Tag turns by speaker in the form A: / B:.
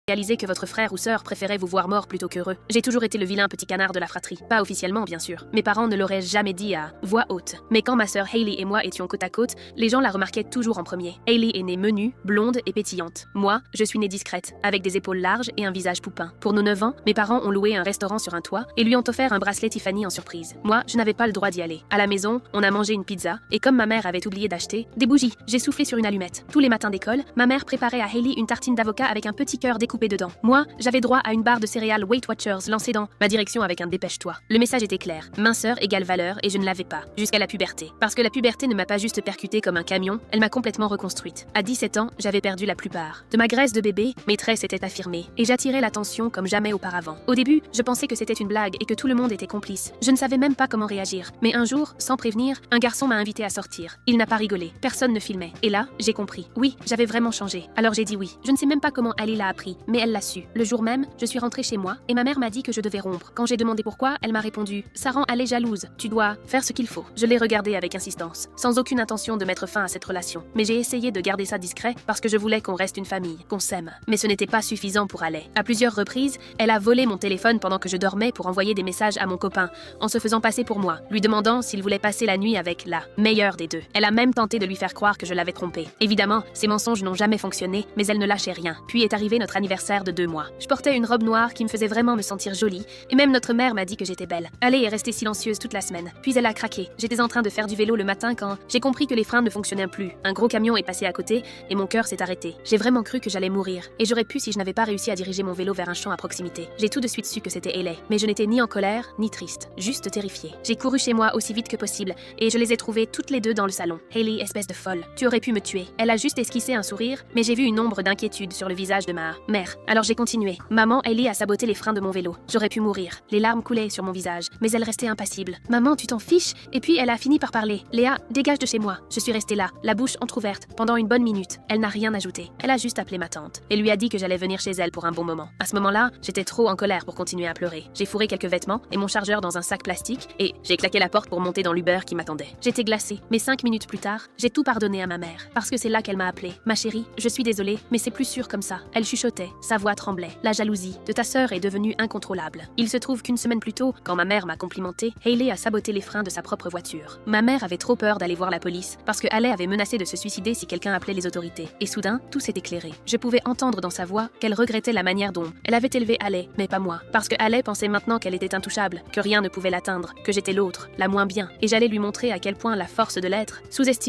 A: Réalisé que votre frère ou sœur préférait vous voir mort plutôt qu'heureux. J'ai toujours été le vilain petit canard de la fratrie. Pas officiellement, bien sûr. Mes parents ne l'auraient jamais dit à voix haute. Mais quand ma sœur Hailey et moi étions côte à côte, les gens la remarquaient toujours en premier. Hailey est née menue, blonde et pétillante. Moi, je suis née discrète, avec des épaules larges et un visage poupin. Pour nos 9 ans, mes parents ont loué un restaurant sur un toit et lui ont offert un bracelet Tiffany en surprise. Moi, je n'avais pas le droit d'y aller. À la maison, on a mangé une pizza et comme ma mère avait oublié d'acheter des bougies, j'ai soufflé sur une allumette. Tous les matins d'école, ma mère préparait à Hailey une tartine d'avocat avec un petit cœur découpé dedans. Moi, j'avais droit à une barre de céréales Weight Watchers lancée dans ma direction avec un dépêche-toi. Le message était clair, minceur égale valeur et je ne l'avais pas, jusqu'à la puberté. Parce que la puberté ne m'a pas juste percutée comme un camion, elle m'a complètement reconstruite. À 17 ans, j'avais perdu la plupart. De ma graisse de bébé, mes traits s'étaient affirmés et j'attirais l'attention comme jamais auparavant. Au début, je pensais que c'était une blague et que tout le monde était complice. Je ne savais même pas comment réagir. Mais un jour, sans prévenir, un garçon m'a invité à sortir. Il n'a pas rigolé, personne ne filmait. Et là, j'ai compris. Oui, j'avais vraiment changé. Alors j'ai dit oui. Je ne sais même pas comment Ali l'a appris, mais elle l'a su. Le jour même, je suis rentrée chez moi et ma mère m'a dit que je devais rompre. Quand j'ai demandé pourquoi, elle m'a répondu « Ça rend Ali jalouse. Tu dois faire ce qu'il faut. » Je l'ai regardée avec insistance, sans aucune intention de mettre fin à cette relation. Mais j'ai essayé de garder ça discret parce que je voulais qu'on reste une famille, qu'on s'aime. Mais ce n'était pas suffisant pour Ali. À plusieurs reprises, elle a volé mon téléphone pendant que je dormais pour envoyer des messages à mon copain, en se faisant passer pour moi, lui demandant s'il voulait passer la nuit avec la meilleure des deux. Elle a même tenté de lui faire croire que je l'avais trompé. Évidemment, ces mensonges n'ont jamais fonctionné, mais elle ne lâchait rien. Puis est arrivé notre anniversaire de 2 mois. Je portais une robe noire qui me faisait vraiment me sentir jolie, et même notre mère m'a dit que j'étais belle. Ali est restée silencieuse toute la semaine. Puis elle a craqué. J'étais en train de faire du vélo le matin quand j'ai compris que les freins ne fonctionnaient plus. Un gros camion est passé à côté, et mon cœur s'est arrêté. J'ai vraiment cru que j'allais mourir, et j'aurais pu si je n'avais pas réussi à diriger mon vélo vers un champ à proximité. J'ai tout de suite su que c'était Hailey, mais je n'étais ni en colère, ni triste, juste terrifiée. J'ai couru chez moi aussi vite que possible, et je les ai trouvées toutes les deux dans le salon. Hailey, espèce de folle, tu aurais pu me tuer. Elle a juste esquissé un sourire, mais j'ai vu une ombre d'inquiétude sur le visage de ma mère. Alors j'ai continué. Maman, Hailey a saboté les freins de mon vélo. J'aurais pu mourir. Les larmes coulaient sur mon visage, mais elle restait impassible. Maman, tu t'en fiches? Et puis elle a fini par parler. Léa, dégage de chez moi. Je suis restée là, la bouche entrouverte, pendant une bonne minute. Elle n'a rien ajouté. Elle a juste appelé ma tante et lui a dit que j'allais venir chez elle pour un bon moment. À ce moment-là, j'étais trop en colère pour continuer à pleurer. J'ai fourré quelques vêtements et mon chargeur dans un sac plastique et j'ai claqué la porte pour monter dans l'Uber qui m'attendait. J'étais glacée, mais 5 minutes plus tard, j'ai tout pardonné à ma mère parce que c'est là qu'elle m'a appelée. Ma chérie, je suis désolée, mais c'est plus sûr comme ça. Elle chuchotait, sa voix tremblait. La jalousie de ta sœur est devenue incontrôlable. Il se trouve qu'une semaine plus tôt, quand ma mère m'a complimenté, Hailey a saboté les freins de sa propre voiture. Ma mère avait trop peur d'aller voir la police parce que Ali avait menacé de se suicider si quelqu'un appelait les autorités. Et soudain, tout s'est éclairé. Je pouvais entendre dans sa voix qu'elle regrettait la manière dont elle avait élevé Ali, mais pas moi. Parce que Ali pensait maintenant qu'elle était intouchable, que rien ne pouvait l'atteindre, que j'étais l'autre, la moins bien. Et j'allais lui montrer à quel point la force de l'être, sous-estimée